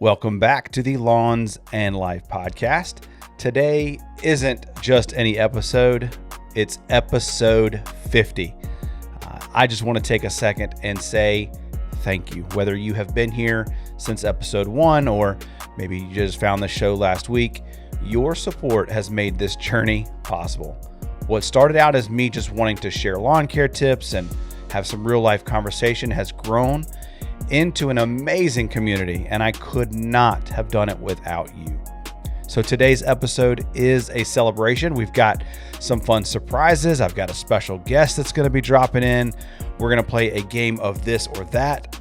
Welcome back to the Lawns and Life podcast. Today isn't just any episode, it's episode 50. I just want to take a second and say thank you. Whether you have been here since episode 1 or maybe you just found the show last week, your support has made this journey possible. What started out as me just wanting to share lawn care tips and have some real life conversation has grown into an amazing community, and I could not have done it without you. So today's episode is a celebration. We've got some fun surprises. I've got a special guest that's going to be dropping in. We're going to play a game of this or that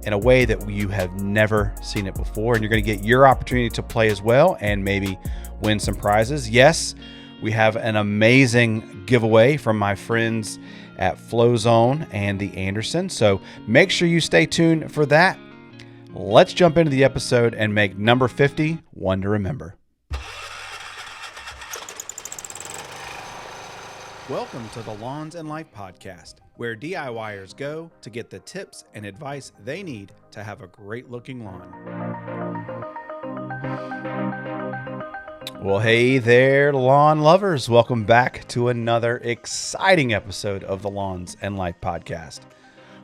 in a way that you have never seen it before, and you're going to get your opportunity to play as well and maybe win some prizes. Yes, we have an amazing giveaway from my friends at Flow Zone and the Anderson. So make sure you stay tuned for that. Let's jump into the episode and make number 50 one to remember. Welcome to the Lawns and Life podcast, where DIYers go to get the tips and advice they need to have a great looking lawn. Well, hey there, lawn lovers. Welcome back to another exciting episode of the Lawns and Life podcast,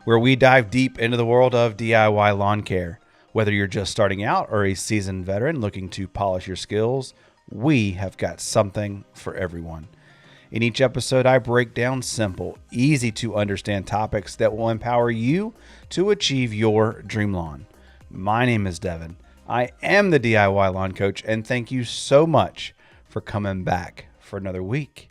where we dive deep into the world of DIY lawn care. Whether you're just starting out or a seasoned veteran looking to polish your skills, we have got something for everyone. In each episode, I break down simple, easy to understand topics that will empower you to achieve your dream lawn. My name is Devin. I am the DIY lawn coach, and thank you so much for coming back for another week.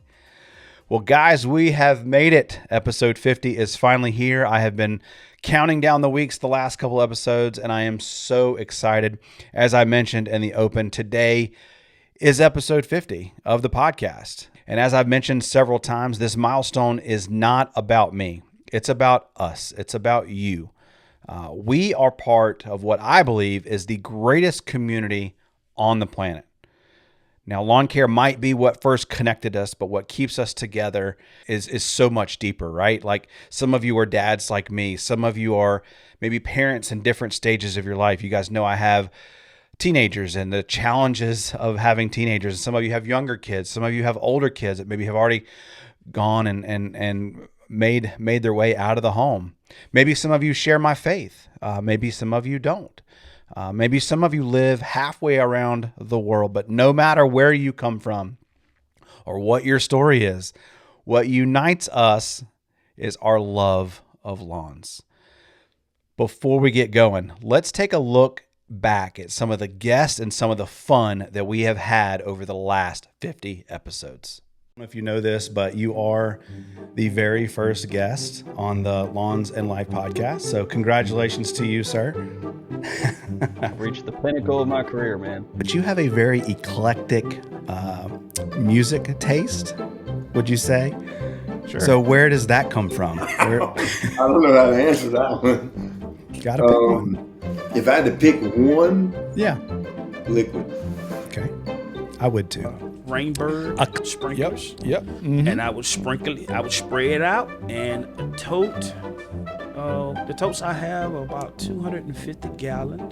Well, guys, we have made it. Episode 50 is finally here. I have been counting down the weeks the last couple episodes, and I am so excited. As I mentioned in the open, today is episode 50 of the podcast. And as I've mentioned several times, this milestone is not about me. It's about us. It's about you. We are part of what I believe is the greatest community on the planet. Now, lawn care might be what first connected us, but what keeps us together is so much deeper, right? Like some of you are dads like me. Some of you are maybe parents in different stages of your life. You guys know I have teenagers and the challenges of having teenagers. Some of you have younger kids. Some of you have older kids that maybe have already gone and made their way out of the home. Maybe some of you share my faith. Maybe some of you don't. Maybe some of you live halfway around the world, but no matter where you come from or what your story is, what unites us is our love of lawns. Before we get going, let's take a look back at some of the guests and some of the fun that we have had over the last 50 episodes. I don't know if you know this, but you are the very first guest on the Lawns and Life podcast. So congratulations to you, sir. I've reached the pinnacle of my career, man. But you have a very eclectic music taste, would you say? Sure. So where does that come from? I don't know how to answer that one. Gotta pick one. If I had to pick one, Yeah. liquid. Okay. I would too. Rainbird sprinklers. Yep. Mm-hmm. And I would sprinkle it, I would spray it out. And a tote, the totes I have are about 250 gallons.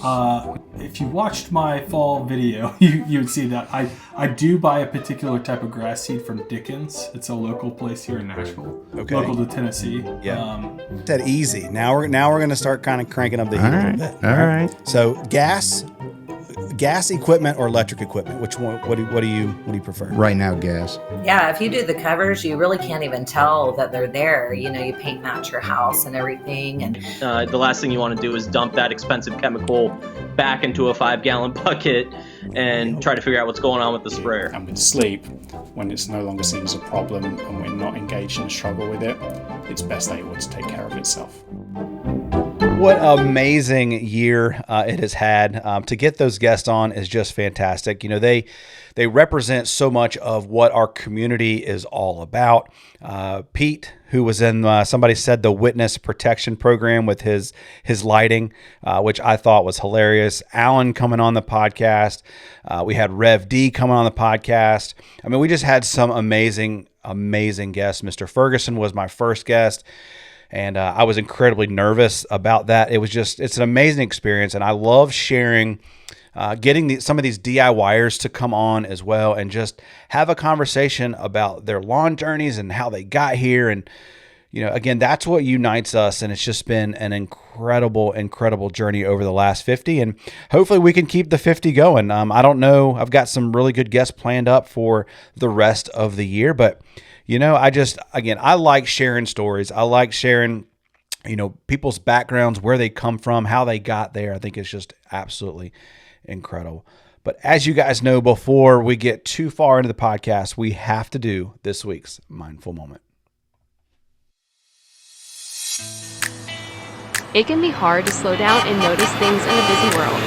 If you watched my fall video, you would see that I do buy a particular type of grass seed from Dickens. It's a local place here in Nashville, Okay. local to Tennessee. Yeah. That easy. Now we're going to start kind of cranking up the heat a little bit. All right. So gas equipment or electric equipment? Which one? What do you prefer? Right now, gas. Yeah, if you do the covers, you really can't even tell that they're there. You know, you paint match your house and everything. And The last thing you want to do is dump that expensive chemical back into a 5-gallon bucket and try to figure out what's going on with the sprayer. And with sleep, when it's no longer seen as a problem and we're not engaged in a struggle with it, it's best able to take care of itself. What amazing year it has had. To get those guests on is just fantastic. You know, they represent so much of what our community is all about. Pete, who was in, somebody said, the witness protection program with his lighting, which I thought was hilarious. Alan coming on the podcast. We had Rev D coming on the podcast. I mean, we just had some amazing guests. Mr. Ferguson was my first guest. And I was incredibly nervous about that. It's an amazing experience. And I love sharing, getting some of these DIYers to come on as well and just have a conversation about their lawn journeys and how they got here. And, again, that's what unites us. And it's just been an incredible, incredible journey over the last 50. And hopefully we can keep the 50 going. I don't know. I've got some really good guests planned up for the rest of the year. But, I like sharing stories. I like sharing, people's backgrounds, where they come from, how they got there. I think it's just absolutely incredible. But as you guys know, before we get too far into the podcast, we have to do this week's Mindful Moment. It can be hard to slow down and notice things in a busy world.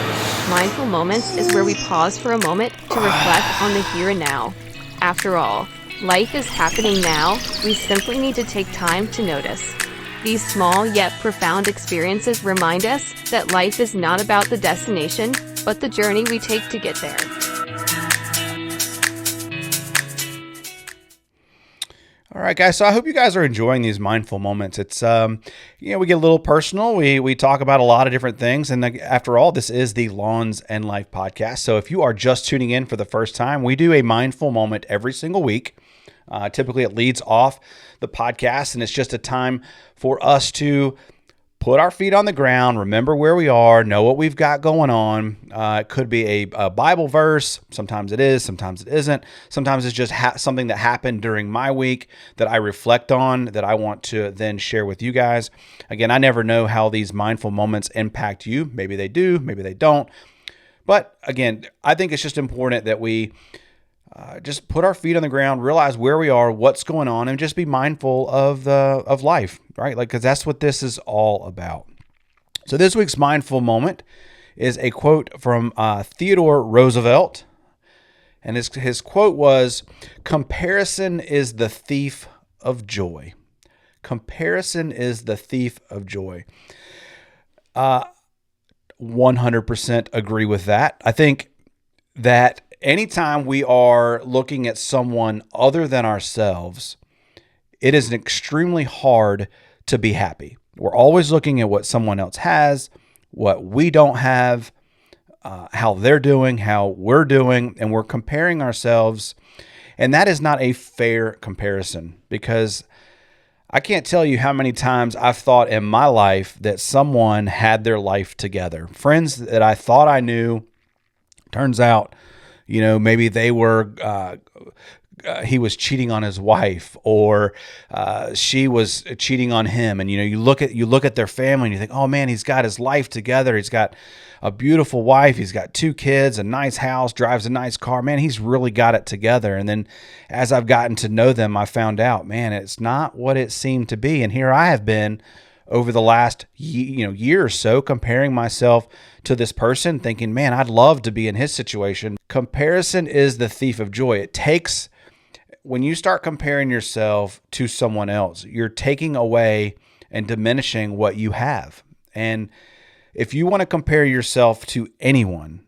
Mindful Moments is where we pause for a moment to reflect on the here and now. After all, life is happening now. We simply need to take time to notice. These small yet profound experiences remind us that life is not about the destination, but the journey we take to get there. All right, guys. So I hope you guys are enjoying these mindful moments. It's, we get a little personal. We talk about a lot of different things. And after all, this is the Lawns and Life podcast. So if you are just tuning in for the first time, we do a mindful moment every single week. Typically it leads off the podcast, and it's just a time for us to put our feet on the ground, remember where we are, know what we've got going on. It could be a Bible verse. Sometimes it is, sometimes it isn't. Sometimes it's just something that happened during my week that I reflect on, that I want to then share with you guys. Again, I never know how these mindful moments impact you. Maybe they do, maybe they don't. But again, I think it's just important that we just put our feet on the ground, realize where we are, what's going on, and just be mindful of life, right? Because that's what this is all about. So this week's mindful moment is a quote from Theodore Roosevelt, and his quote was, "Comparison is the thief of joy." Comparison is the thief of joy. 100% agree with that. I think that anytime we are looking at someone other than ourselves, it is extremely hard to be happy. We're always looking at what someone else has, what we don't have, how they're doing, how we're doing, and we're comparing ourselves. And that is not a fair comparison, because I can't tell you how many times I've thought in my life that someone had their life together. Friends that I thought I knew, turns out, maybe they were, he was cheating on his wife, or she was cheating on him. And, you look at their family and you think, oh man, he's got his life together. He's got a beautiful wife. He's got 2 kids, a nice house, drives a nice car. Man, he's really got it together. And then as I've gotten to know them, I found out, man, it's not what it seemed to be. And here I have been over the last year or so, comparing myself to this person, thinking, man, I'd love to be in his situation. Comparison is the thief of joy. It takes, when you start comparing yourself to someone else, you're taking away and diminishing what you have. And if you want to compare yourself to anyone,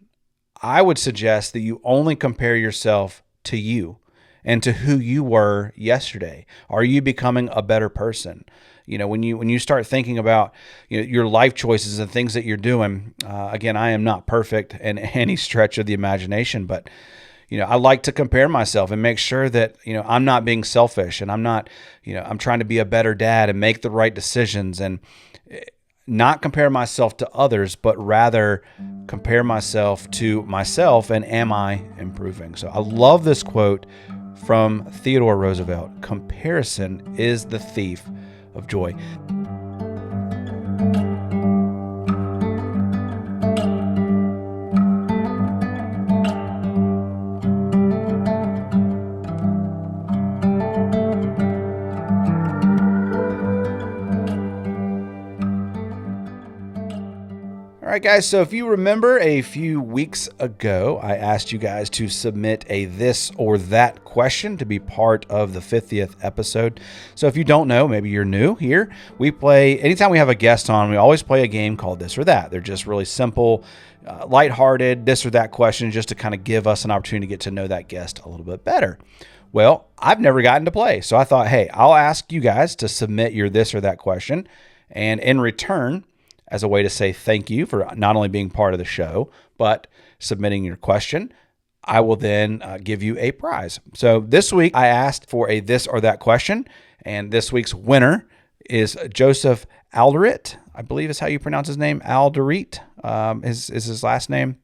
I would suggest that you only compare yourself to you and to who you were yesterday. Are you becoming a better person? When you start thinking about your life choices and things that you're doing, again, I am not perfect in any stretch of the imagination, but I like to compare myself and make sure that I'm not being selfish, and I'm not I'm trying to be a better dad and make the right decisions, and not compare myself to others, but rather compare myself to myself, and am I improving? So I love this quote from Theodore Roosevelt: "Comparison is the thief of joy." All right, guys, so if you remember a few weeks ago, I asked you guys to submit a this or that question to be part of the 50th episode. So if you don't know, maybe you're new here, we play, anytime we have a guest on, we always play a game called This or That. They're just really simple, lighthearted, this or that questions, just to kind of give us an opportunity to get to know that guest a little bit better. Well, I've never gotten to play. So I thought, hey, I'll ask you guys to submit your this or that question. And in return, as a way to say thank you for not only being part of the show, but submitting your question, I will then give you a prize. So this week I asked for a this or that question, and this week's winner is Joseph Alderit. I believe is how you pronounce his name. Alderit is his last name.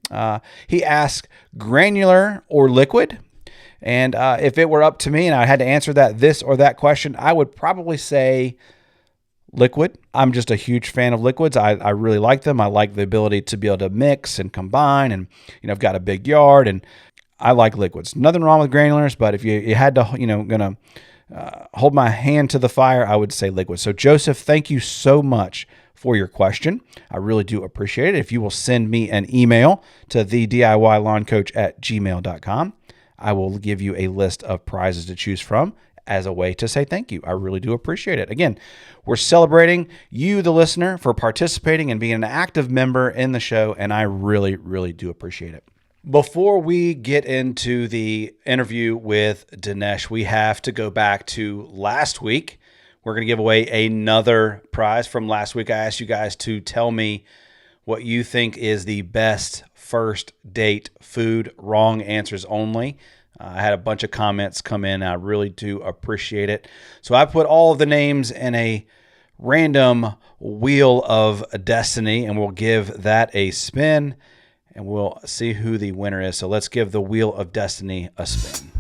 He asked granular or liquid. And if it were up to me and I had to answer this or that question, I would probably say liquid. I'm just a huge fan of liquids. I really like them. I like the ability to be able to mix and combine, and I've got a big yard and I like liquids. Nothing wrong with granulars, but if you had to, gonna hold my hand to the fire, I would say liquid. So Joseph, thank you so much for your question. I really do appreciate it. If you will send me an email to thediylawncoach@gmail.com, I will give you a list of prizes to choose from as a way to say thank you. I really do appreciate it. Again, we're celebrating you, the listener, for participating and being an active member in the show, and I really, really do appreciate it. Before we get into the interview with Denesh, we have to go back to last week. We're going to give away another prize from last week. I asked you guys to tell me what you think is the best first date food. Wrong answers only. I had a bunch of comments come in. I really do appreciate it. So I put all of the names in a random wheel of destiny, and we'll give that a spin, and we'll see who the winner is. So let's give the wheel of destiny a spin.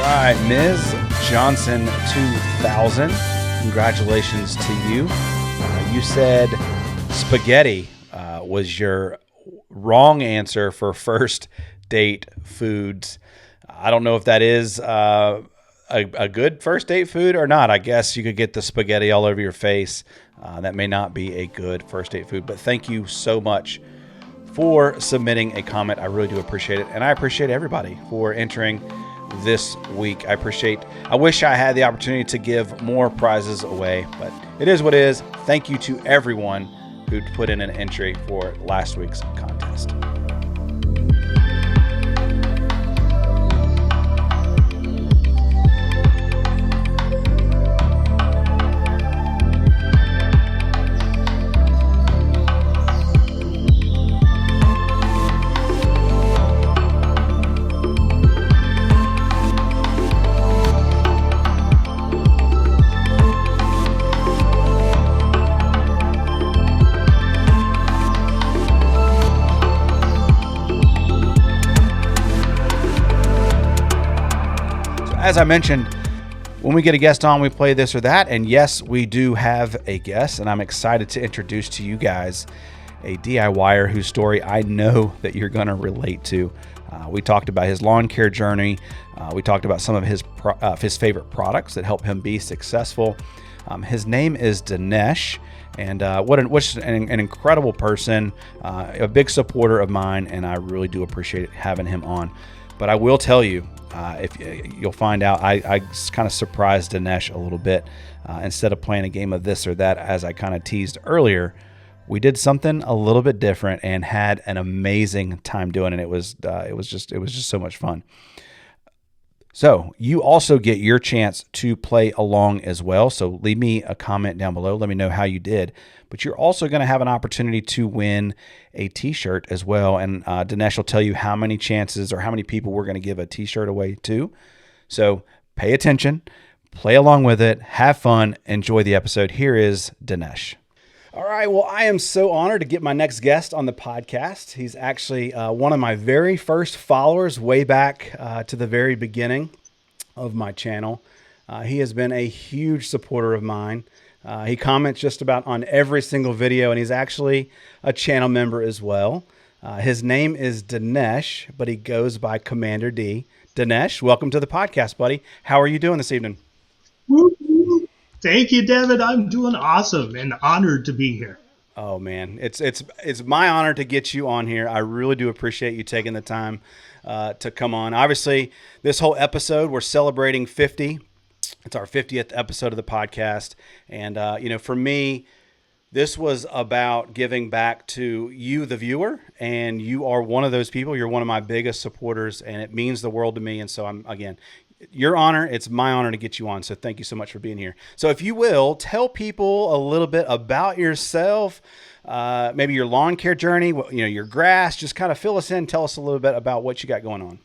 All right, Ms. Johnson 2000. Congratulations to you. You said spaghetti was your wrong answer for first date foods. I don't know if that is a good first date food or not. I guess you could get the spaghetti all over your face. That may not be a good first date food, but thank you so much for submitting a comment. I really do appreciate it. And I appreciate everybody for entering this week. I wish I had the opportunity to give more prizes away, but it is what it is. Thank you to everyone who put in an entry for last week's contest. As I mentioned, when we get a guest on, we play this or that. And yes, we do have a guest, and I'm excited to introduce to you guys a DIYer whose story I know that you're going to relate to. We talked about his lawn care journey. We talked about some of his favorite products that help him be successful. His name is Denesh, and what an incredible person, a big supporter of mine, and I really do appreciate having him on. But I will tell you, if you'll find out, I kind of surprised Denesh a little bit. Instead of playing a game of this or that, as I kind of teased earlier, we did something a little bit different and had an amazing time doing it. It was just so much fun. So you also get your chance to play along as well. So leave me a comment down below. Let me know how you did. But you're also going to have an opportunity to win a t-shirt as well. And Denesh will tell you how many chances or how many people we're going to give a t-shirt away to. So pay attention, play along with it, have fun, enjoy the episode. Here is Denesh. All right. Well, I am so honored to get my next guest on the podcast. He's actually one of my very first followers way back to the very beginning of my channel. He has been a huge supporter of mine. He comments just about on every single video, and he's actually a channel member as well. His name is Denesh, but he goes by Commander D. Denesh, welcome to the podcast, buddy. How are you doing this evening? Woo-hoo. Thank you, David. I'm doing awesome and honored to be here. Oh man, it's my honor to get you on here. I really do appreciate you taking the time to come on. Obviously, this whole episode we're celebrating 50 It's our 50th episode of the podcast. And, for me, this was about giving back to you, the viewer, and you are one of those people. You're one of my biggest supporters, and it means the world to me. And so again, your honor. It's my honor to get you on. So thank you so much for being here. So if you will, tell people a little bit about yourself, maybe your lawn care journey, your grass, just kind of fill us in. Tell us a little bit about what you got going on.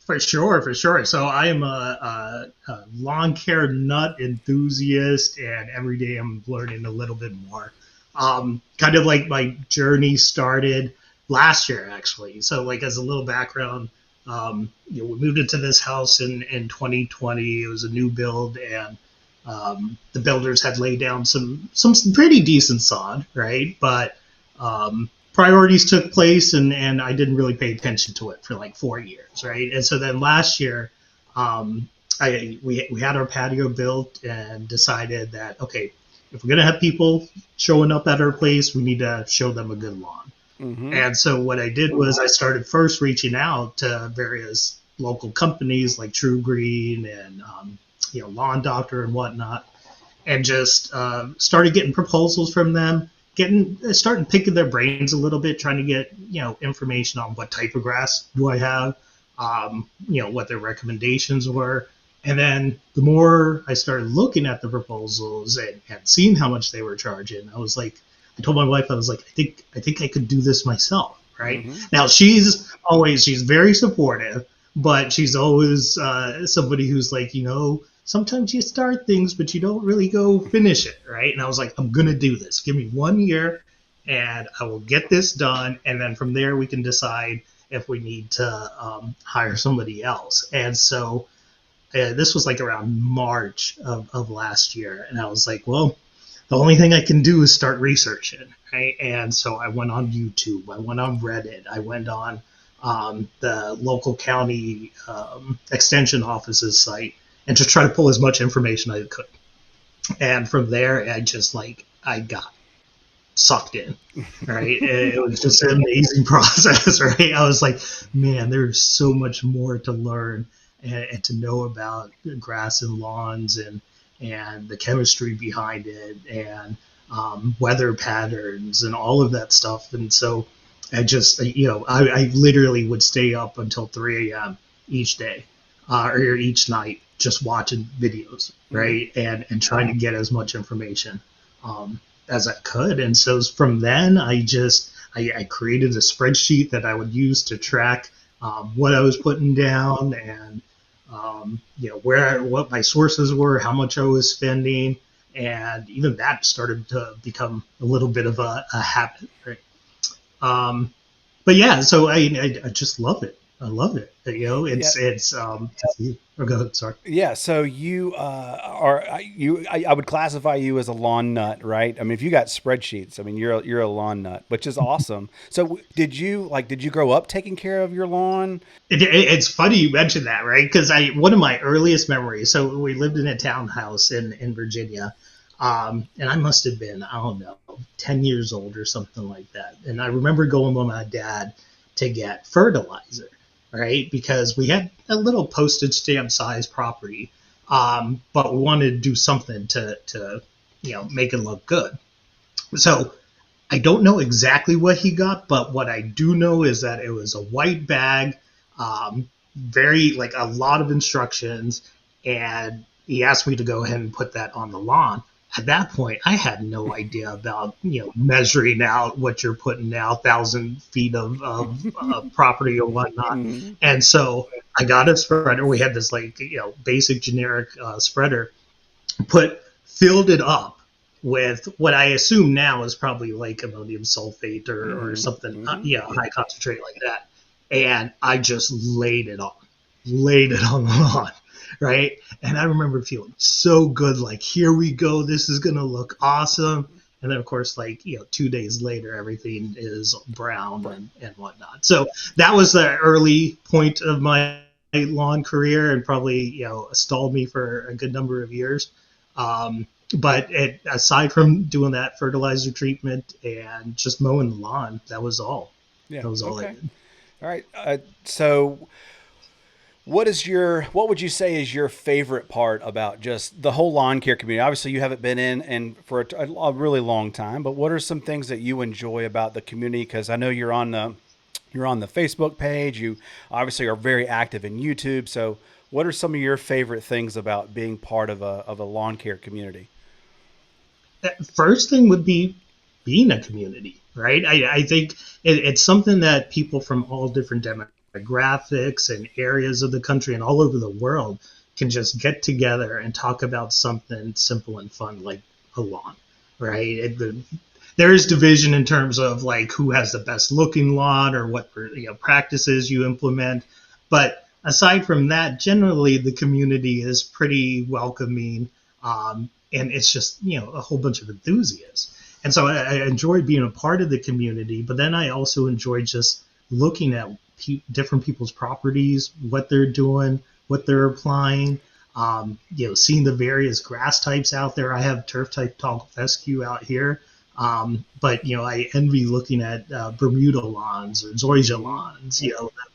For sure. So I am a lawn care nut enthusiast, and every day I'm learning a little bit more. Kind of like my journey started last year, actually. So like as a little background, we moved into this house in 2020. It was a new build, and the builders had laid down some pretty decent sod, right? But priorities took place, and I didn't really pay attention to it for like 4 years, right? And so then last year, we had our patio built and decided that, okay, if we're going to have people showing up at our place, we need to show them a good lawn. Mm-hmm. And so what I did was I started first reaching out to various local companies like True Green and, Lawn Doctor and whatnot, and just started getting proposals from them. Starting picking their brains a little bit, trying to get, information on what type of grass do I have, what their recommendations were. And then the more I started looking at the proposals and seeing how much they were charging, I told my wife, I was like, I think I could do this myself. Right. Mm-hmm. Now she's very supportive, but she's always somebody who's like, sometimes you start things, but you don't really go finish it, right? And I was like, I'm going to do this. Give me 1 year, and I will get this done. And then from there, we can decide if we need to hire somebody else. And so this was like around March of last year. And I was like, well, the only thing I can do is start researching, right? And so I went on YouTube. I went on Reddit. I went on the local county extension office's site, and just try to pull as much information as I could. And from there, I got sucked in, right? It was just an amazing process, right? I was like, man, there's so much more to learn and to know about grass and lawns and the chemistry behind it and weather patterns and all of that stuff. And so I just, I literally would stay up until 3 a.m. each day or each night, just watching videos, right? Mm-hmm. And trying to get as much information as I could. And so from then I created a spreadsheet that I would use to track what I was putting down and what my sources were, how much I was spending, and even that started to become a little bit of a habit, right? But yeah, so I just love it. I love it. Go ahead, sorry. Yeah. So you I would classify you as a lawn nut, right? I mean, if you got spreadsheets, I mean, you're a lawn nut, which is awesome. So did you grow up taking care of your lawn? It's funny you mentioned that, right? Because one of my earliest memories, so we lived in a townhouse in Virginia. And I must have been, 10 years old or something like that. And I remember going with my dad to get fertilizer, right? Because we had a little postage stamp size property, but we wanted to do something to make it look good. So I don't know exactly what he got, but what I do know is that it was a white bag, very a lot of instructions, and he asked me to go ahead and put that on the lawn. At that point, I had no idea about, measuring out what you're putting out, 1,000 feet of property or whatnot. Mm-hmm. And so I got a spreader. We had this basic generic spreader, filled it up with what I assume now is probably like ammonium sulfate or something, high concentrate like that. And I just laid it on the lawn. Right. And I remember feeling so good, like, here we go. This is going to look awesome. And then, of course, 2 days later, everything is brown and whatnot. So that was the early point of my lawn career and probably, stalled me for a good number of years. But aside from doing that fertilizer treatment and just mowing the lawn, that was all. Yeah. That was all okay. I did. All right. So What would you say is your favorite part about just the whole lawn care community? Obviously, you haven't been in and for a really long time, but what are some things that you enjoy about the community? Because I know you're on the Facebook page. You obviously are very active in YouTube. So, what are some of your favorite things about being part of a lawn care community? First thing would be being a community, right? I think it's something that people from all different demographics and areas of the country and all over the world can just get together and talk about something simple and fun like a lawn, right? There is division in terms of like who has the best looking lawn or what practices you implement, but aside from that, generally the community is pretty welcoming, and it's just a whole bunch of enthusiasts. And so I enjoy being a part of the community, but then I also enjoy just looking at different people's properties, what they're doing, what they're applying, seeing the various grass types out there. I have turf type tall fescue out here, but I envy looking at Bermuda lawns or zoysia lawns,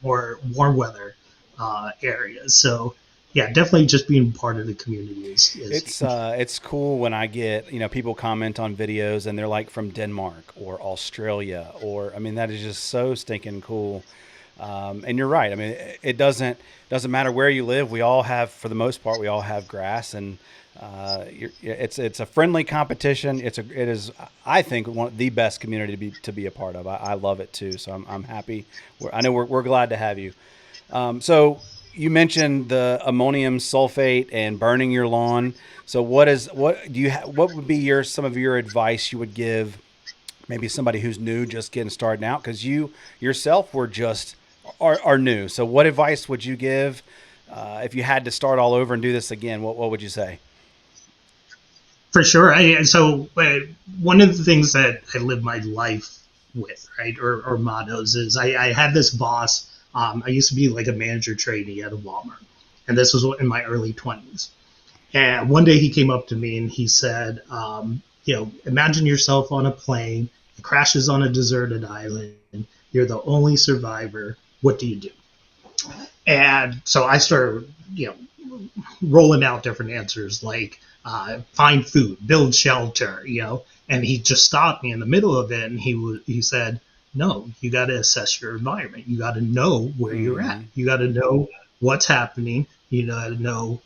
more warm weather areas. So yeah, definitely just being part of the community is it's cool when I get people comment on videos and they're like from Denmark or Australia, or I mean that is just so stinking cool. And you're right. I mean, it doesn't matter where you live. We all have, for the most part, we all have grass, and it's a friendly competition. It is, I think, one of the best community to be a part of. I love it too. So I'm happy. I know we're glad to have you. So you mentioned the ammonium sulfate and burning your lawn. So what would be some of your advice you would give maybe somebody who's new, just getting started out? Because you yourself are new. So what advice would you give if you had to start all over and do this again? What would you say? For sure. One of the things that I live my life with, right, or mottos is I had this boss. I used to be like a manager trainee at a Walmart, and this was in my early 20s. And one day he came up to me and he said, imagine yourself on a plane, it crashes on a deserted island, you're the only survivor. What do you do? And so I started, rolling out different answers like find food, build shelter, and he just stopped me in the middle of it and he said, no, you got to assess your environment. You got to know where you're at. You got to know what's happening. You got to know,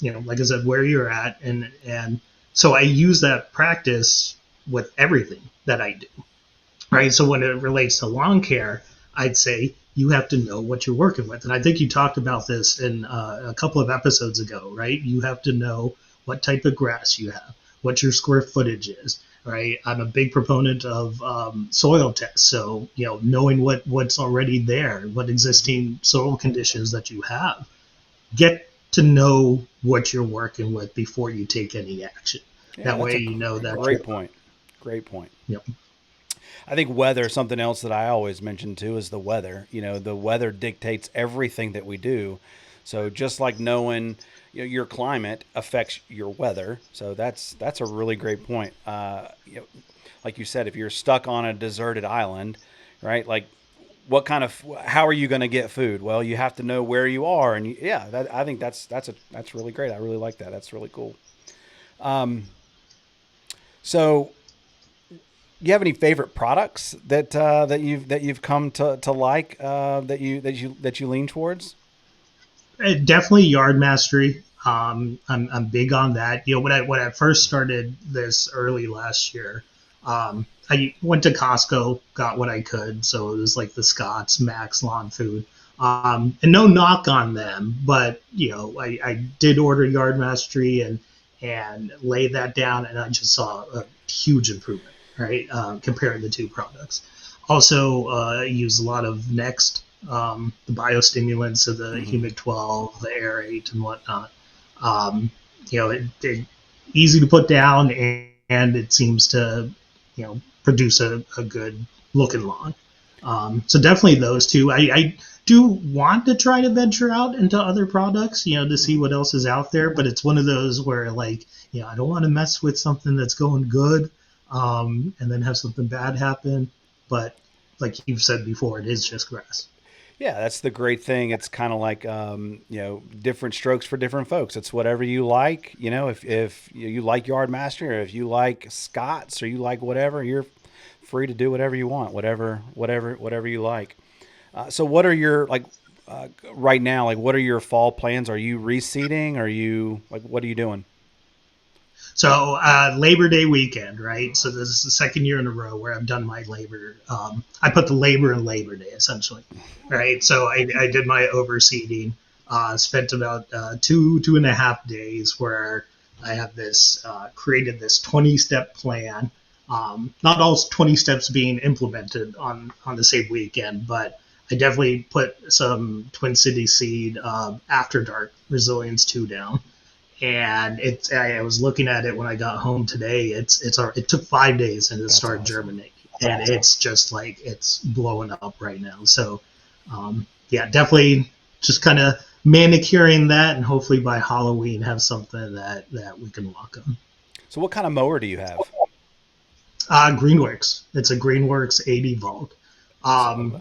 like I said, where you're at. And so I use that practice with everything that I do, right? So when it relates to lawn care, I'd say you have to know what you're working with. And I think you talked about this in a couple of episodes ago, right? You have to know what type of grass you have, what your square footage is, right? I'm a big proponent of soil tests. So, knowing what's already there, what existing soil conditions that you have, get to know what you're working with before you take any action. Yeah, that way, that. Great point. Great point. Yep. I think weather, something else that I always mention too, is the weather. The weather dictates everything that we do. So just like knowing your climate affects your weather. So that's a really great point. Like you said, if you're stuck on a deserted island, right? Like how are you going to get food? Well, you have to know where you are. And I think that's really great. I really like that. That's really cool. So do you have any favorite products that you've come to like, that you lean towards? Definitely yard mastery. I'm big on that. When I first started this early last year, I went to Costco, got what I could. So it was like the Scott's Max Lawn Food. And no knock on them, but I did order yard mastery and laid that down, and I just saw a huge improvement, right? Comparing the two products. Also, I use a lot of Next, the biostimulants, so the Humic 12, the Aerate, and whatnot. It easy to put down, and it seems to, produce a good looking lawn. So definitely those two. I do want to try to venture out into other products, to see what else is out there, but it's one of those where I don't want to mess with something that's going good, and then have something bad happen. But like you've said before, it is just grass. Yeah, that's the great thing. It's kind of like, different strokes for different folks. It's whatever you like. If you like Yardmaster, or if you like Scott's, or you like whatever, you're free to do whatever you want, whatever you like. So what are your, right now, what are your fall plans? Are you reseeding? Are you, what are you doing? So Labor Day weekend, right? So this is the second year in a row where I've done my labor. I put the labor in Labor Day, essentially, right? So I did my overseeding, spent about 2.5 days where I have this, created this 20-step plan. Not all 20 steps being implemented on the same weekend, but I definitely put some Twin City Seed After Dark Resilience 2 down. And I was looking at it when I got home today. It took 5 days and it started germinating, and it's just it's blowing up right now. So, definitely just kind of manicuring that, and hopefully by Halloween have something that we can walk on. So, what kind of mower do you have? Greenworks. It's a Greenworks 80 volt.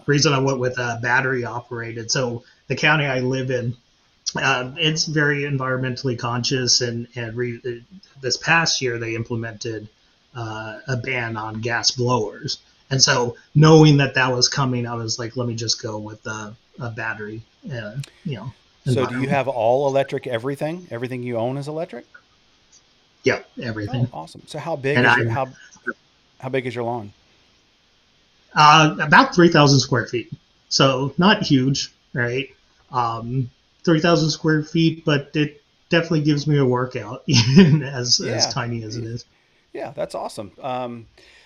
Reason I went with battery operated. So the county I live in, it's very environmentally conscious, and this past year they implemented a ban on gas blowers. And so knowing that was coming, I was like, let me just go with a battery. So do you have all electric everything? Everything you own is electric? Yeah, everything. Oh, awesome. So how big how big is your lawn? About 3,000 square feet. So not huge, right? 3,000 square feet, but it definitely gives me a workout, even as tiny as it is. Yeah, that's awesome.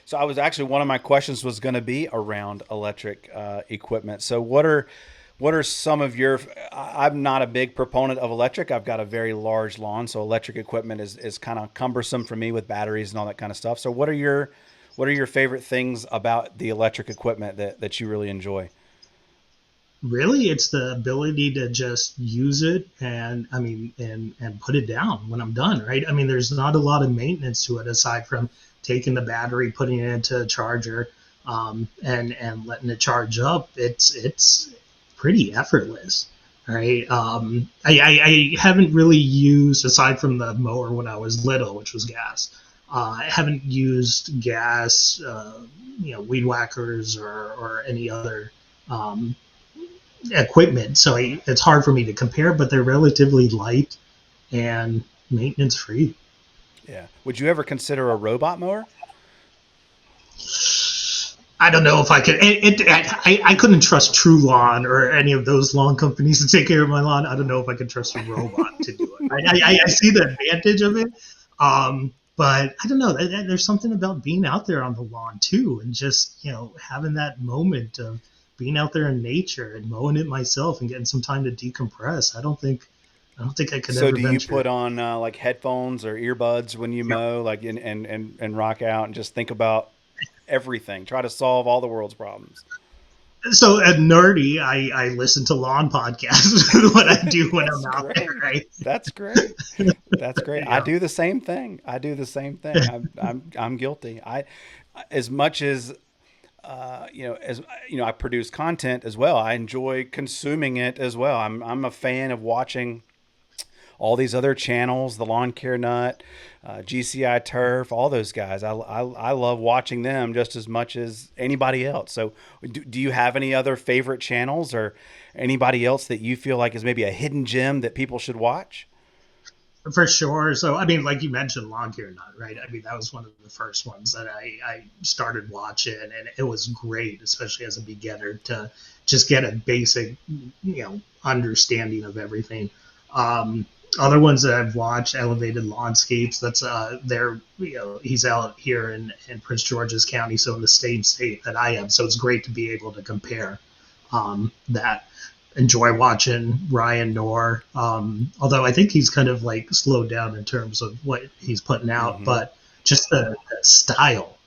So I was actually, one of my questions was going to be around electric equipment. So what are some of your, I'm not a big proponent of electric. I've got a very large lawn, so electric equipment is kind of cumbersome for me with batteries and all that kind of stuff. So what are your favorite things about the electric equipment that you really enjoy? Really, it's the ability to just use it and put it down when I'm done, right? I mean, there's not a lot of maintenance to it aside from taking the battery, putting it into a charger, and letting it charge up. It's pretty effortless, right? I haven't really used, aside from the mower when I was little, which was gas. I haven't used gas, weed whackers or any other equipment, so it's hard for me to compare, but they're relatively light and maintenance free. Yeah. Would you ever consider a robot mower? I don't know if I could. I couldn't trust True Lawn or any of those lawn companies to take care of my lawn. I don't know if I could trust a robot to do it. I see the advantage of it, but I don't know. There's something about being out there on the lawn too, and just having that moment of being out there in nature and mowing it myself and getting some time to decompress. I don't think I could. So do you put on headphones or earbuds when you mow, and rock out and just think about everything, try to solve all the world's problems? So at Nerdy, I listen to lawn podcasts. What I do when I'm out there, right? That's great. That's great. Yeah. I do the same thing. I'm guilty. As much as I produce content as well, I enjoy consuming it as well. I'm a fan of watching all these other channels, the Lawn Care Nut, GCI Turf, all those guys. I love watching them just as much as anybody else. So do you have any other favorite channels or anybody else that you feel like is maybe a hidden gem that people should watch? For sure. So, like you mentioned, Lawn Care Nut, right? That was one of the first ones that I started watching, and it was great, especially as a beginner, to just get a basic, understanding of everything. Other ones that I've watched, Elevated Lawnscapes. That's he's out here in Prince George's County, so in the same state that I am. So it's great to be able to compare that. Enjoy watching Ryan Knorr, although I think he's kind of slowed down in terms of what he's putting out, mm-hmm. But just the style,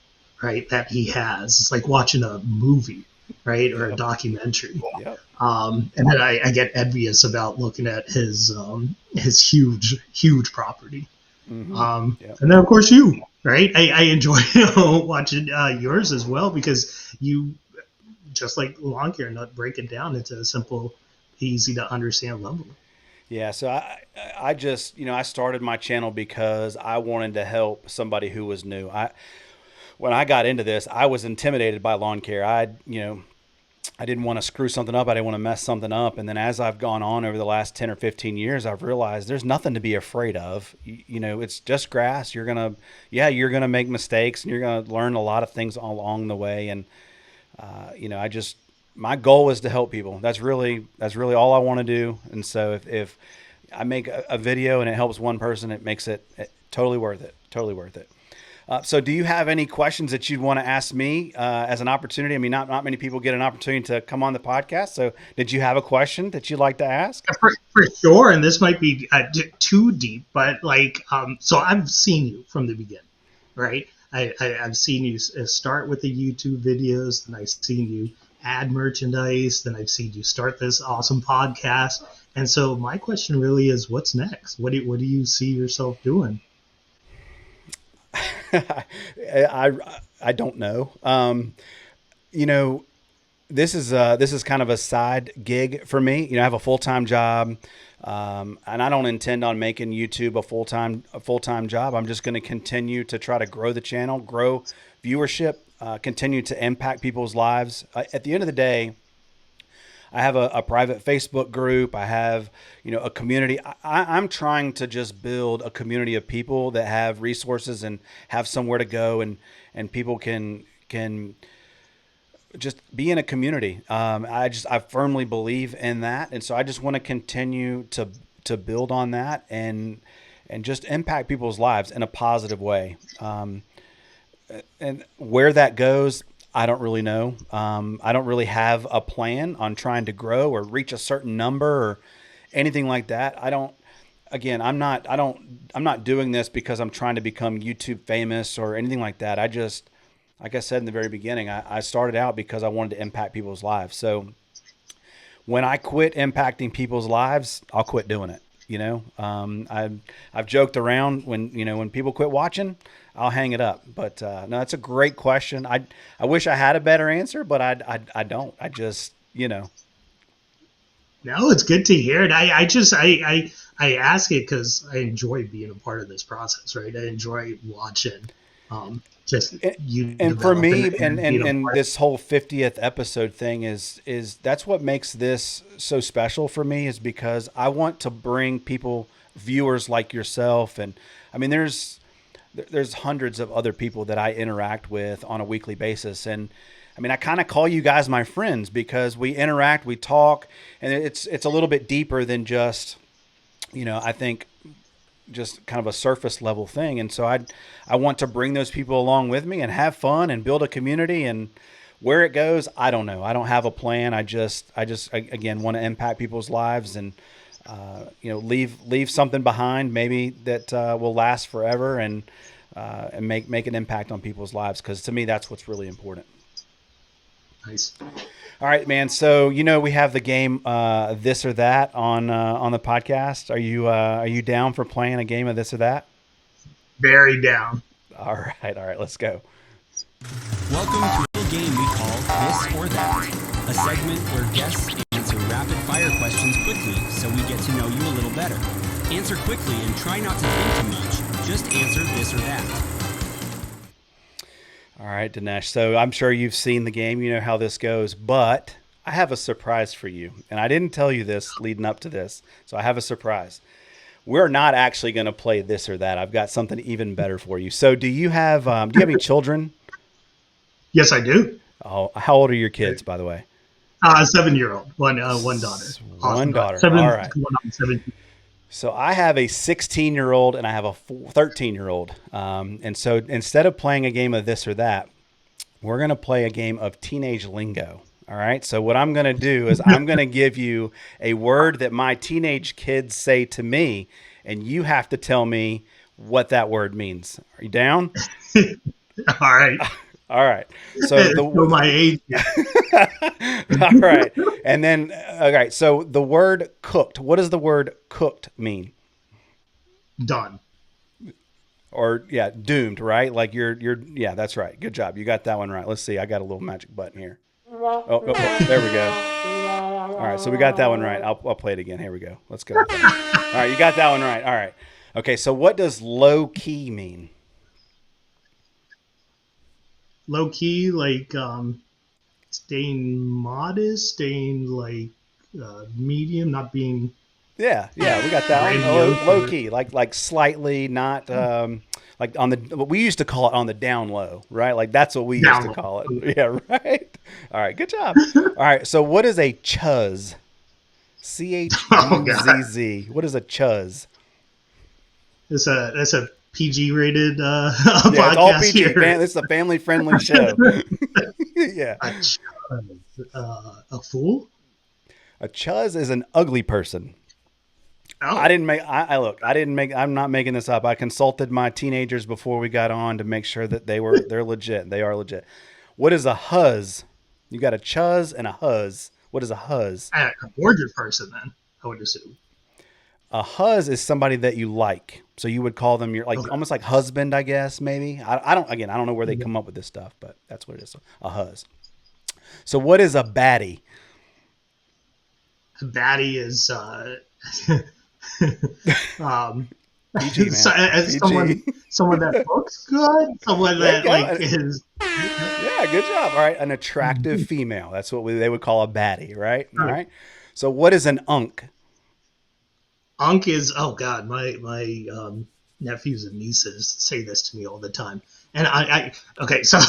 right, that he has. It's like watching a movie, right, or a documentary. Yep. And then I get envious about looking at his huge property. Mm-hmm. And then of course you, right? I enjoy watching yours as well, because you just like lawn care, not break it down into a simple, easy to understand level. Yeah, so I just, I started my channel because I wanted to help somebody who was new. When I got into this, I was intimidated by lawn care. I didn't want to screw something up. I didn't want to mess something up. And then as I've gone on over the last 10 or 15 years, I've realized there's nothing to be afraid of. It's just grass. You're going to make mistakes, and you're going to learn a lot of things along the way. And, my goal is to help people. That's really all I want to do. And so if I make a video and it helps one person, it makes it totally worth it. Totally worth it. So do you have any questions that you'd want to ask me as an opportunity? I mean, not many people get an opportunity to come on the podcast. So did you have a question that you'd like to ask? For sure. And this might be too deep, but so I've seen you from the beginning, right? I've seen you start with the YouTube videos, and I've seen you add merchandise, then I've seen you start this awesome podcast. And so my question really is, what's next? What do you see yourself doing? I don't know. This is kind of a side gig for me. I have a full-time job, and I don't intend on making YouTube a full-time job. I'm just going to continue to try to grow the channel, grow viewership, continue to impact people's lives. At the end of the day, I have a private Facebook group. I have, a community. I'm trying to just build a community of people that have resources and have somewhere to go, and people can just be in a community. I firmly believe in that. And so I just want to continue to build on that and just impact people's lives in a positive way. And where that goes, I don't really know. I don't really have a plan on trying to grow or reach a certain number or anything like that. I'm not doing this because I'm trying to become YouTube famous or anything like that. Like I said in the very beginning, I started out because I wanted to impact people's lives. So when I quit impacting people's lives, I'll quit doing it. I've joked around when people quit watching, I'll hang it up. But no, that's a great question. I wish I had a better answer, but I don't. I just. No, it's good to hear it. I ask it because I enjoy being a part of this process, right? I enjoy watching. And for me, and this whole 50th episode thing is that's what makes this so special for me, is because I want to bring people, viewers like yourself, and I mean there's hundreds of other people that I interact with on a weekly basis, and I mean I kind of call you guys my friends because we interact, we talk, and it's a little bit deeper than just I think just kind of a surface level thing. And so I want to bring those people along with me and have fun and build a community, and where it goes, I don't know. I don't have a plan. I just again want to impact people's lives and leave something behind maybe that will last forever and make an impact on people's lives, because to me that's what's really important. Nice. All right, man. So we have the game This or That on the podcast. Are you down for playing a game of This or That? Very down. All right. Let's go. Welcome to a little game we call This or That, a segment where guests answer rapid fire questions quickly so we get to know you a little better. Answer quickly and try not to think too much. Just answer this or that. All right, Denesh. So I'm sure you've seen the game. You know how this goes, but I have a surprise for you. And I didn't tell you this leading up to this, so I have a surprise. We're not actually going to play This or That. I've got something even better for you. So do you have any children? Yes, I do. Oh, how old are your kids, by the way? 7-year-old, one daughter. One daughter. All right. 17. So I have a 16-year-old and I have a 13-year-old. And so instead of playing a game of This or That, we're going to play a game of teenage lingo. All right. So what I'm going to do is I'm going to give you a word that my teenage kids say to me, and you have to tell me what that word means. Are you down? All right. All right. So my age. All right. And then, okay. So the word cooked, what does the word cooked mean? Done. Or doomed, right? Like you're yeah, that's right. Good job. You got that one right. Let's see. I got a little magic button here. There we go. All right, so we got that one right. I'll play it again. Here we go. Let's go. All right, you got that one right. All right. Okay, so what does low key mean? Low key, like staying modest, staying like medium, not being. Yeah, we got that one. Low key, like slightly, not like on the. What we used to call it on the down low, right? Like that's what we used to call it. Yeah, right. All right, good job. All right, so what is a chuzz? CHUZZ. What is a chuzz? That's a PG rated podcast. Yeah, it's all PG. It's a family friendly show. Yeah. A fool? A chuzz is an ugly person. Oh. I'm not making this up. I consulted my teenagers before we got on to make sure that they're legit. They are legit. What is a huzz? You got a chuzz and a huzz. What is a huzz? A gorgeous person, then, I would assume. A huzz is somebody that you like. So you would call them almost like husband, I guess, maybe. I don't know where they come up with this stuff, but that's what it is. A huzz. So what is a baddie? A baddie is PG, someone that looks good, someone that is. Yeah, good job. All right, an attractive female. That's what they would call a baddie, right? All right. So what is an unk? Unk is, oh God, my nephews and nieces say this to me all the time. And okay, so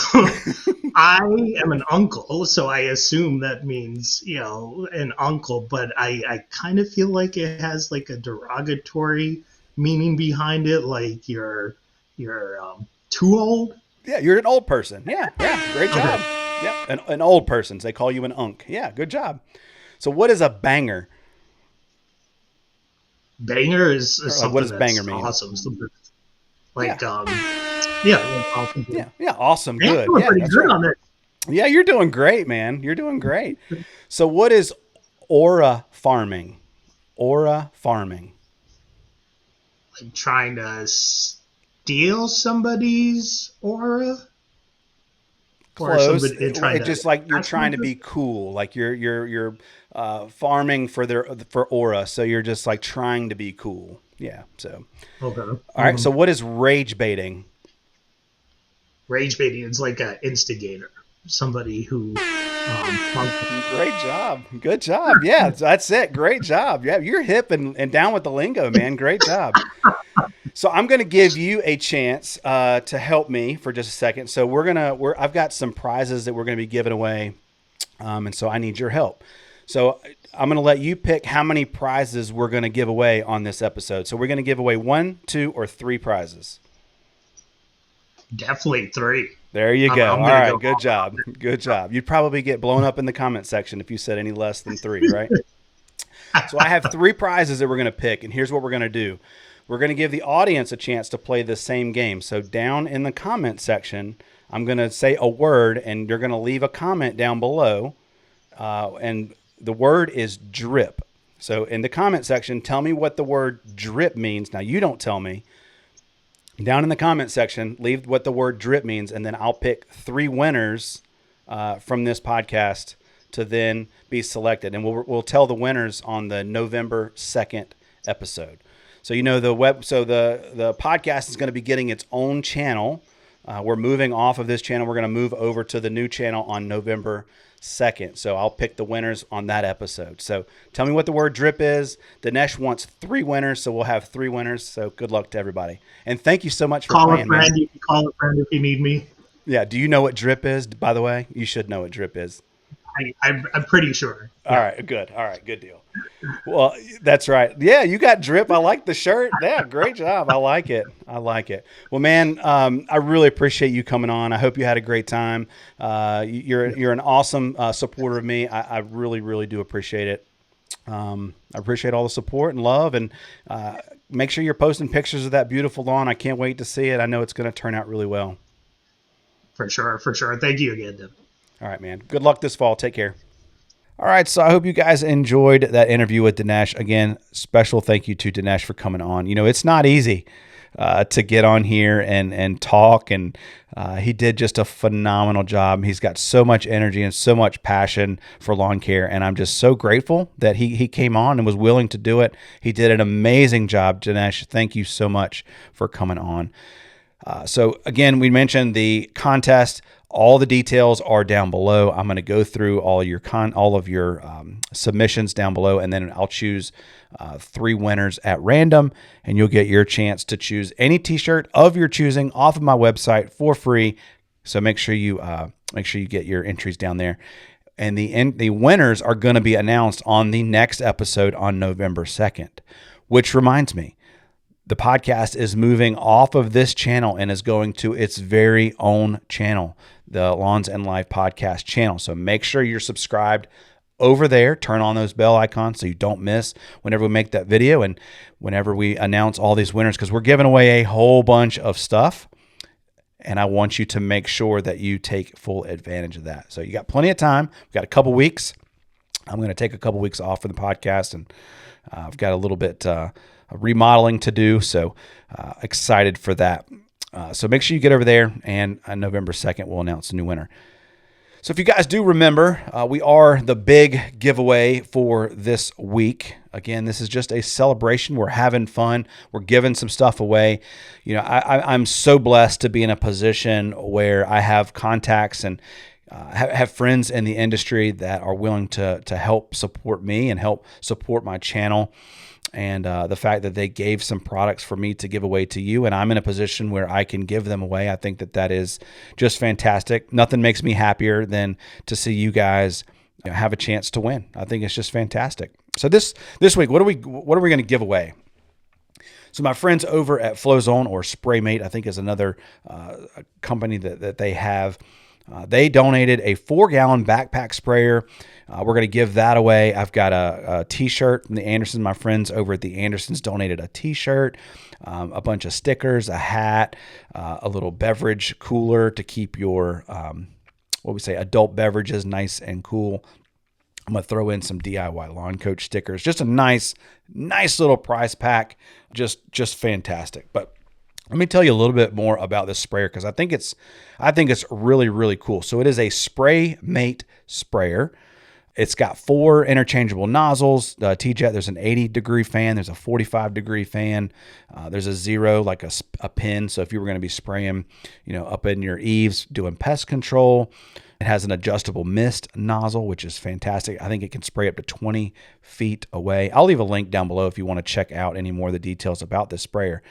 I am an uncle, so I assume that means, an uncle, but I kind of feel like it has like a derogatory meaning behind it, like you're too old. Yeah, you're an old person. Yeah, great job. Yeah, an old person. They call you an unk. Yeah, good job. So what is a banger? Banger is something what does that's banger mean? Awesome. Like, awesome. Yeah, awesome. Good. Yeah, pretty good on that. Yeah, you're doing great, man. You're doing great. So what is aura farming? Aura farming. Like trying to steal somebody's aura? Close. It's just like you're trying to be cool. Like you're farming for aura. So you're just like trying to be cool. Yeah. So. Okay. All right. So what is rage baiting? Rage baiting is like an instigator. Somebody who. Great job. Good job. Yeah, that's it. Great job. Yeah, you're hip and down with the lingo, man. Great job. So I'm going to give you a chance to help me for just a second. So I've got some prizes that we're going to be giving away, and so I need your help. So I'm going to let you pick how many prizes we're going to give away on this episode. So we're going to give away 1, 2, or 3 prizes. Definitely 3. There you go. All right, good job. Good job. You'd probably get blown up in the comment section if you said any less than 3, right? So I have 3 prizes that we're going to pick, and here's what we're going to do. We're going to give the audience a chance to play the same game. So down in the comment section, I'm going to say a word, and you're going to leave a comment down below, and the word is drip. So in the comment section, tell me what the word drip means. Now, you don't tell me. Down in the comment section, leave what the word drip means, and then I'll pick 3 winners from this podcast to then be selected. And we'll tell the winners on the November 2nd episode. So the podcast is going to be getting its own channel. We're moving off of this channel. We're going to move over to the new channel on November 2nd. So I'll pick the winners on that episode. So tell me what the word drip is. Dinesh wants 3 winners, so we'll have 3 winners. So good luck to everybody. And thank you so much for playing. You can call a friend if you need me. Yeah. Do you know what drip is, by the way? You should know what drip is. I'm pretty sure. All right, good. All right, good deal. Well, that's right. Yeah, you got drip. I like the shirt. Yeah, great job. I like it. Well, man, I really appreciate you coming on. I hope you had a great time. You're an awesome supporter of me. I really, really do appreciate it. I appreciate all the support and love, and make sure you're posting pictures of that beautiful lawn. I can't wait to see it. I know it's going to turn out really well. For sure. Thank you again, Tim. All right, man. Good luck this fall. Take care. All right, so I hope you guys enjoyed that interview with Denesh. Again, special thank you to Denesh for coming on. It's not easy to get on here and talk, and he did just a phenomenal job. He's got so much energy and so much passion for lawn care, and I'm just so grateful that he came on and was willing to do it. He did an amazing job, Denesh. Thank you so much for coming on. So again, we mentioned the contest. All the details are down below. I'm going to go through all of your submissions down below, and then I'll choose 3 winners at random, and you'll get your chance to choose any T-shirt of your choosing off of my website for free. So make sure you get your entries down there, and the winners are going to be announced on the next episode on November 2nd. Which reminds me, the podcast is moving off of this channel and is going to its very own channel, the Lawns and Life podcast channel. So make sure you're subscribed over there. Turn on those bell icons so you don't miss whenever we make that video and whenever we announce all these winners, because we're giving away a whole bunch of stuff. And I want you to make sure that you take full advantage of that. So you got plenty of time. We've got a couple weeks. I'm going to take a couple weeks off for the podcast, and I've got a little bit remodeling to do, so excited for that. So make sure you get over there, and on November 2nd, we'll announce a new winner. So if you guys do remember, we are the big giveaway for this week. Again, this is just a celebration. We're having fun. We're giving some stuff away. I'm so blessed to be in a position where I have contacts and have friends in the industry that are willing to help support me and help support my channel. And the fact that they gave some products for me to give away to you, and I'm in a position where I can give them away, I think that is just fantastic. Nothing makes me happier than to see you guys have a chance to win. I think it's just fantastic. So this week, what are we going to give away? So my friends over at Flowzone, or Spraymate, I think is another company that they have. They donated a 4-gallon backpack sprayer. We're going to give that away. I've got a T-shirt from the Andersons. My friends over at the Andersons donated a T-shirt, a bunch of stickers, a hat, a little beverage cooler to keep your, adult beverages nice and cool. I'm going to throw in some DIY Lawn Coach stickers. Just a nice little prize pack. Just fantastic. But let me tell you a little bit more about this sprayer, because I think it's really, really cool. So it is a Spraymate sprayer. It's got 4 interchangeable nozzles. T-Jet, there's an 80-degree fan. There's a 45-degree fan. There's a 0, like a pin. So if you were going to be spraying, up in your eaves doing pest control. It has an adjustable mist nozzle, which is fantastic. I think it can spray up to 20 feet away. I'll leave a link down below if you want to check out any more of the details about this sprayer.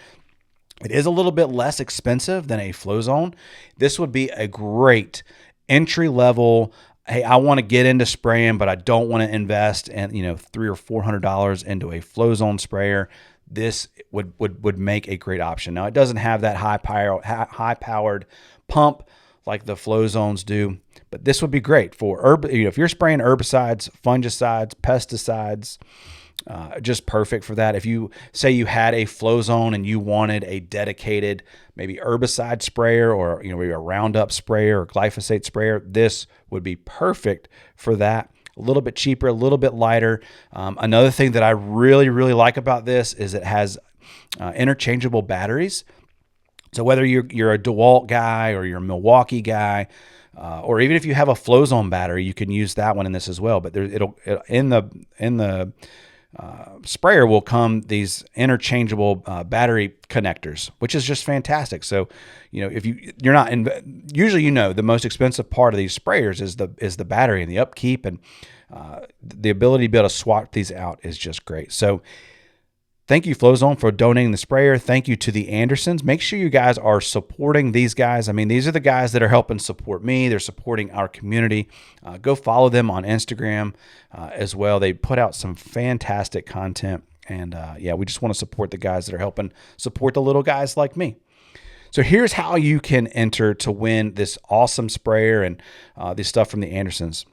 It is a little bit less expensive than a Flowzone. This would be a great entry level. Hey, I want to get into spraying, but I don't want to invest in $300 or $400 into a Flowzone sprayer. This would make a great option. Now, it doesn't have that high powered pump like the Flowzones do, but this would be great for if you're spraying herbicides, fungicides, pesticides. Just perfect for that. If you say you had a Flowzone and you wanted a dedicated maybe herbicide sprayer, or maybe a Roundup sprayer or glyphosate sprayer, this would be perfect for that. A little bit cheaper, a little bit lighter. Another thing that I really, really like about this is it has interchangeable batteries. So whether you're a DeWalt guy or you're a Milwaukee guy, or even if you have a Flowzone battery, you can use that one in this as well. But in the sprayer will come these interchangeable battery connectors, which is just fantastic. So, if you're not usually, the most expensive part of these sprayers is the battery and the upkeep, and the ability to be able to swap these out is just great. So thank you, Flowzone, for donating the sprayer. Thank you to the Andersons. Make sure you guys are supporting these guys. I mean, these are the guys that are helping support me. They're supporting our community. Go follow them on Instagram as well. They put out some fantastic content. And we just want to support the guys that are helping support the little guys like me. So here's how you can enter to win this awesome sprayer and this stuff from the Andersons.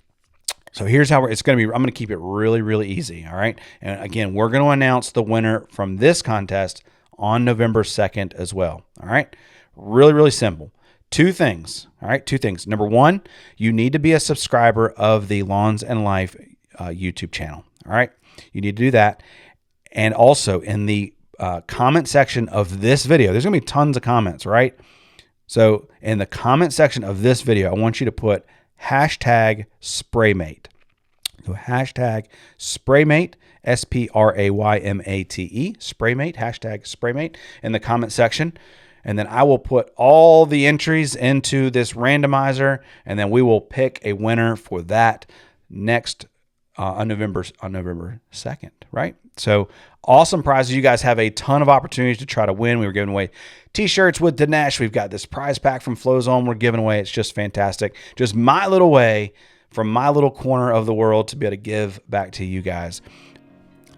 So here's how it's going to be. I'm going to keep it really, really easy. All right. And again, we're going to announce the winner from this contest on November 2nd as well. All right. Really, really simple. 2 things. All right. 2 things. Number 1, you need to be a subscriber of the Lawns and Life YouTube channel. All right. You need to do that. And also in the comment section of this video, there's going to be tons of comments, right? So in the comment section of this video, I want you to put hashtag Spraymate. So hashtag Spraymate, Spraymate, Spraymate, hashtag Spraymate in the comment section. And then I will put all the entries into this randomizer, and then we will pick a winner for that next on November 2nd, right? So awesome prizes. You guys have a ton of opportunities to try to win. We were giving away t-shirts with Denesh. We've got this prize pack from Flowzone we're giving away. It's just fantastic. Just my little way from my little corner of the world to be able to give back to you guys.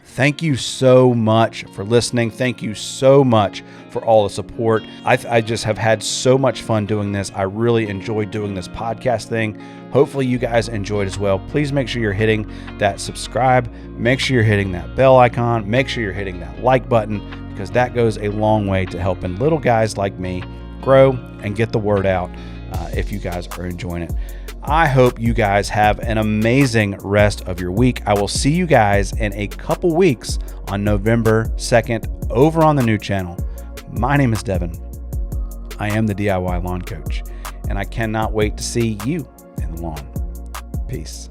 Thank you so much for listening. Thank you so much for all the support. I just have had so much fun doing this. I really enjoy doing this podcast thing. Hopefully you guys enjoyed as well. Please make sure you're hitting that subscribe. Make sure you're hitting that bell icon. Make sure you're hitting that like button, because that goes a long way to helping little guys like me grow and get the word out if you guys are enjoying it. I hope you guys have an amazing rest of your week. I will see you guys in a couple weeks on November 2nd over on the new channel. My name is Devin. I am the DIY Lawn Coach, and I cannot wait to see you in the lawn. Peace.